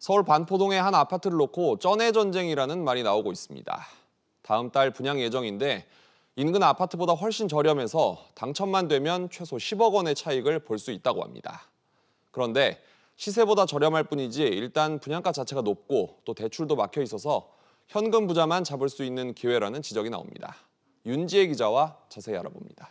서울 반포동의 한 아파트를 놓고 쩐해 전쟁이라는 말이 나오고 있습니다. 다음 달 분양 예정인데 인근 아파트보다 훨씬 저렴해서 당첨만 되면 최소 10억 원의 차익을 볼 수 있다고 합니다. 그런데 시세보다 저렴할 뿐이지 일단 분양가 자체가 높고 또 대출도 막혀 있어서 현금 부자만 잡을 수 있는 기회라는 지적이 나옵니다. 윤지혜 기자와 자세히 알아봅니다.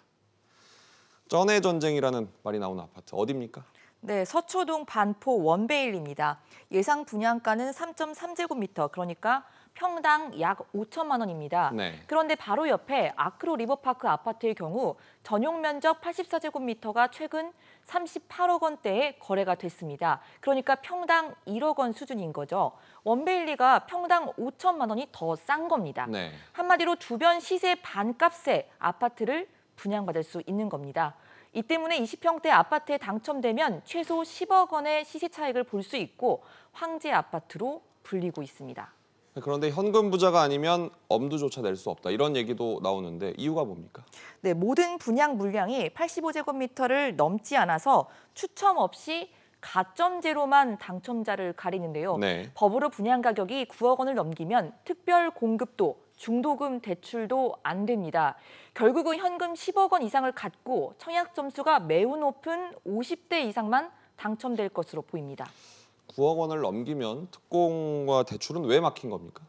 쩐해 전쟁이라는 말이 나오는 아파트 어디입니까? 네, 서초동 반포 원베일입니다. 예상 분양가는 3.3제곱미터, 그러니까 평당 약 5천만 원입니다. 네. 그런데 바로 옆에 아크로 리버파크 아파트의 경우 전용 면적 84제곱미터가 최근 38억 원대에 거래가 됐습니다. 그러니까 평당 1억 원 수준인 거죠. 원베일리가 평당 5천만 원이 더 싼 겁니다. 네. 한마디로 주변 시세 반값에 아파트를 분양받을 수 있는 겁니다. 이 때문에 20평대 아파트에 당첨되면 최소 10억 원의 시세 차익을 볼 수 있고 황제 아파트로 불리고 있습니다. 그런데 현금 부자가 아니면 엄두조차 낼 수 없다. 이런 얘기도 나오는데 이유가 뭡니까? 네, 모든 분양 물량이 85제곱미터를 넘지 않아서 추첨 없이 가점제로만 당첨자를 가리는데요. 네. 법으로 분양 가격이 9억 원을 넘기면 특별 공급도 중도금 대출도 안 됩니다. 결국은 현금 10억 원 이상을 갖고 청약 점수가 매우 높은 50대 이상만 당첨될 것으로 보입니다. 9억 원을 넘기면 특공과 대출은 왜 막힌 겁니까?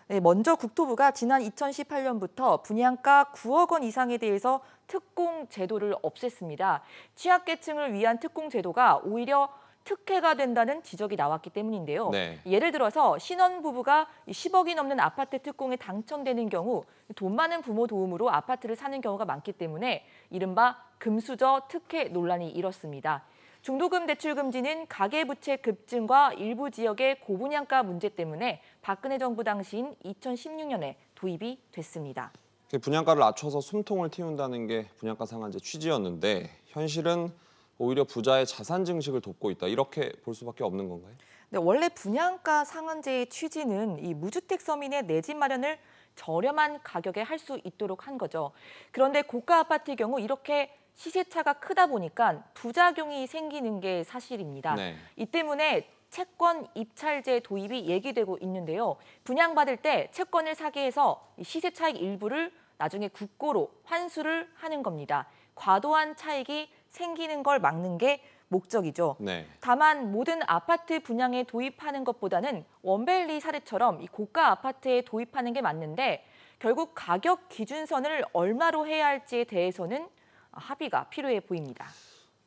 네, 먼저 국토부가 지난 2018년부터 분양가 9억 원 이상에 대해서 특공 제도를 없앴습니다. 취약계층을 위한 특공 제도가 오히려 특혜가 된다는 지적이 나왔기 때문인데요. 네. 예를 들어서 신혼부부가 10억이 넘는 아파트 특공에 당첨되는 경우 돈 많은 부모 도움으로 아파트를 사는 경우가 많기 때문에 이른바 금수저 특혜 논란이 일었습니다. 중도금 대출 금지는 가계부채 급증과 일부 지역의 고분양가 문제 때문에 박근혜 정부 당시인 2016년에 도입이 됐습니다. 분양가를 낮춰서 숨통을 틔운다는 게 분양가 상한제 취지였는데 현실은 오히려 부자의 자산 증식을 돕고 있다. 이렇게 볼 수밖에 없는 건가요? 네, 원래 분양가 상한제의 취지는 이 무주택 서민의 내 집 마련을 저렴한 가격에 할 수 있도록 한 거죠. 그런데 고가 아파트의 경우 이렇게 시세차가 크다 보니까 부작용이 생기는 게 사실입니다. 네. 이 때문에 채권 입찰제 도입이 얘기되고 있는데요. 분양받을 때 채권을 사게 해서 시세 차익 일부를 나중에 국고로 환수를 하는 겁니다. 과도한 차익이 생기는 걸 막는 게 목적이죠. 네. 다만 모든 아파트 분양에 도입하는 것보다는 원베일리 사례처럼 이 고가 아파트에 도입하는 게 맞는데 결국 가격 기준선을 얼마로 해야 할지에 대해서는 합의가 필요해 보입니다.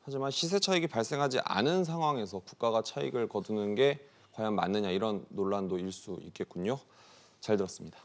하지만 시세 차익이 발생하지 않은 상황에서 국가가 차익을 거두는 게 과연 맞느냐 이런 논란도 일 수 있겠군요. 잘 들었습니다.